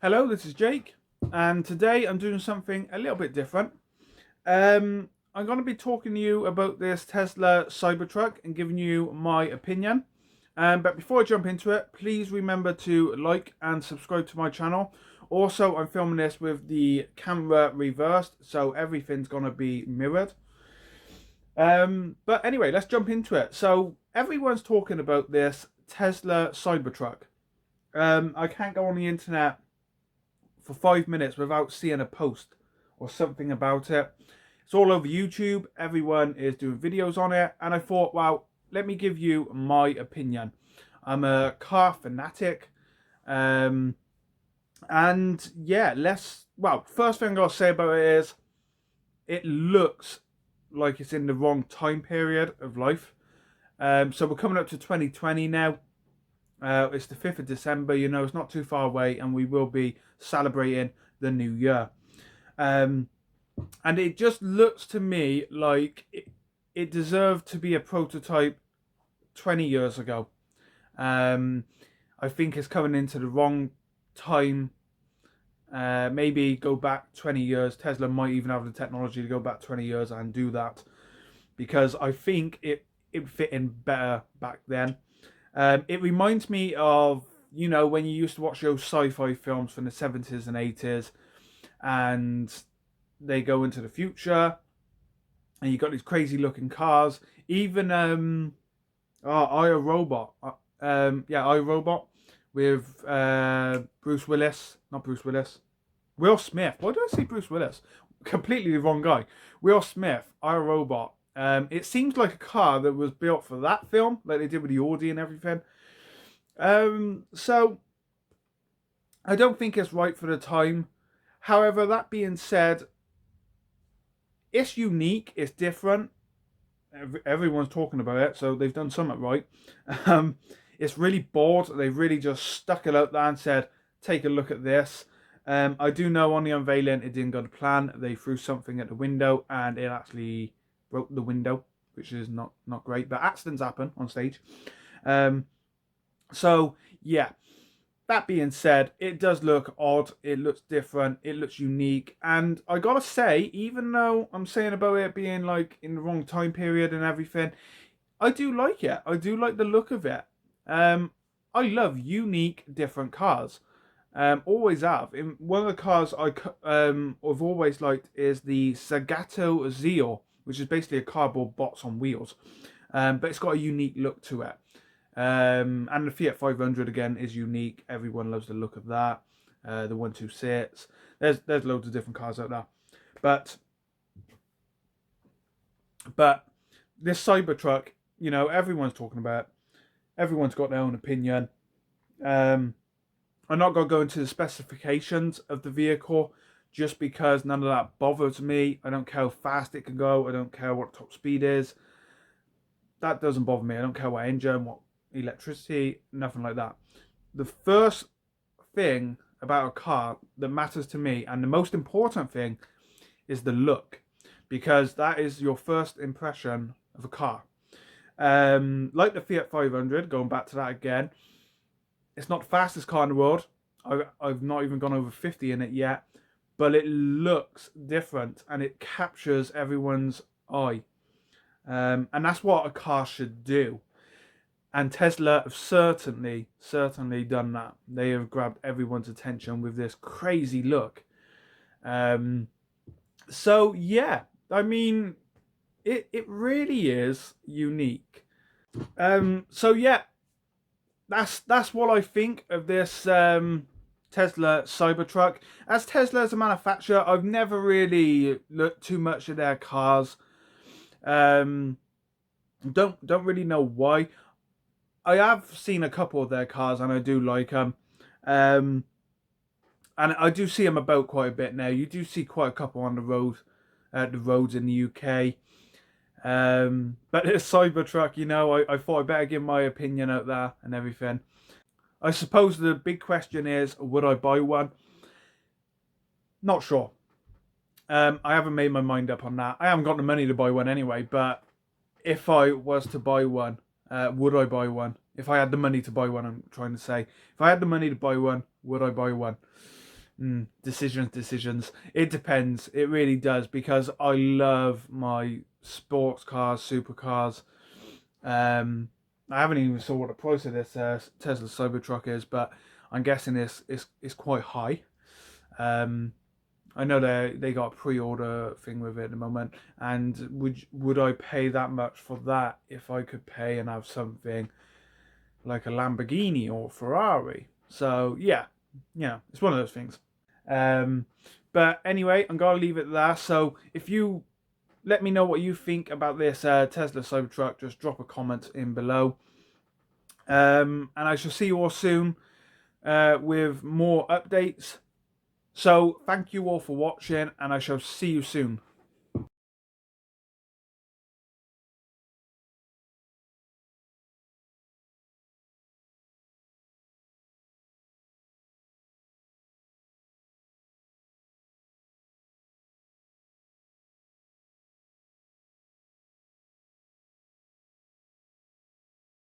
Hello, this is Jake, and today I'm doing something a little bit different. I'm going to be talking to you about this Tesla Cybertruck and giving you my opinion. But before I jump into it, please remember to like and subscribe to my channel. Also, I'm filming this with the camera reversed, so everything's going to be mirrored. But anyway, let's jump into it. So everyone's talking about this Tesla Cybertruck. I can't go on the internet for 5 minutes without seeing a post or something about it. It's all over YouTube. Everyone is doing videos on it. And I thought, well, let me give you my opinion. I'm a car fanatic. And yeah, first thing I'll say about it is it looks like it's in the wrong time period of life. So we're coming up to 2020 now. It's the 5th of December, it's not too far away, and we will be celebrating the new year. And it just looks to me like it deserved to be a prototype 20 years ago. I think it's coming into the wrong time. Maybe go back 20 years. Tesla might even have the technology to go back 20 years and do that, because I think it fit in better back then. It reminds me of, when you used to watch those sci-fi films from the 70s and 80s, and they go into the future, and you got these crazy looking cars. Even I, Robot. I, Robot with Bruce Willis. Not Bruce Willis. Will Smith. Why did I say Bruce Willis? Completely the wrong guy. Will Smith, I, Robot. It seems like a car that was built for that film, like they did with the Audi and everything. So I don't think it's right for the time. However, that being said, it's unique, it's different. Everyone's talking about it, so they've done something right. It's really bold. They've really just stuck it out there and said, take a look at this. I do know on the unveiling it didn't go to plan. They threw something at the window and it actually broke the window, which is not great, but accidents happen on stage. So yeah, that being said, it does look odd, it looks different, it looks unique, and I gotta say, even though I'm saying about it being like in the wrong time period and everything, I do like it. I do like the look of it. I love unique, different cars. Always have. One of the cars I've always liked is the Zagato Zeo, which is basically a cardboard box on wheels, but it's got a unique look to it. And the Fiat 500 again is unique. Everyone loves the look of that. The 126. There's loads of different cars out there, but this Cybertruck, everyone's talking about it. Everyone's got their own opinion. I'm not going to go into the specifications of the vehicle, just because none of that bothers me. I don't care how fast it can go. I don't care what top speed is. That doesn't bother me. I don't care what engine, what electricity, nothing like that. The first thing about a car that matters to me, and the most important thing, is the look, because that is your first impression of a car. Like the Fiat 500, going back to that again, it's not the fastest car in the world. I've not even gone over 50 in it yet, but it looks different and it captures everyone's eye. And that's what a car should do. And Tesla have certainly done that. They have grabbed everyone's attention with this crazy look. So yeah, I mean, it really is unique. So yeah, that's what I think of this Tesla Cybertruck. As Tesla as a manufacturer, I've never really looked too much at their cars. Don't really know why. I have seen a couple of their cars and I do like them. And I do see them about quite a bit now. You do see quite a couple on the roads in the UK. But this Cybertruck, I thought I'd better give my opinion out there and everything. I suppose the big question is, would I buy one? Not sure. I haven't made my mind up on that. I haven't got the money to buy one anyway, but if I was to buy one, would I buy one? If I had the money to buy one, I'm trying to say. If I had the money to buy one, would I buy one? Decisions. It depends. It really does, because I love my sports cars, supercars. I haven't even saw what the price of this Tesla Cybertruck is, but I'm guessing it's quite high. Um, I know they got a pre-order thing with it at the moment, and would I pay that much for that if I could pay and have something like a Lamborghini or Ferrari? So yeah, it's one of those things. Um, but anyway, I'm gonna leave it there. So if you let me know what you think about this Tesla Cybertruck, just drop a comment in below. And I shall see you all soon with more updates. So thank you all for watching, and I shall see you soon.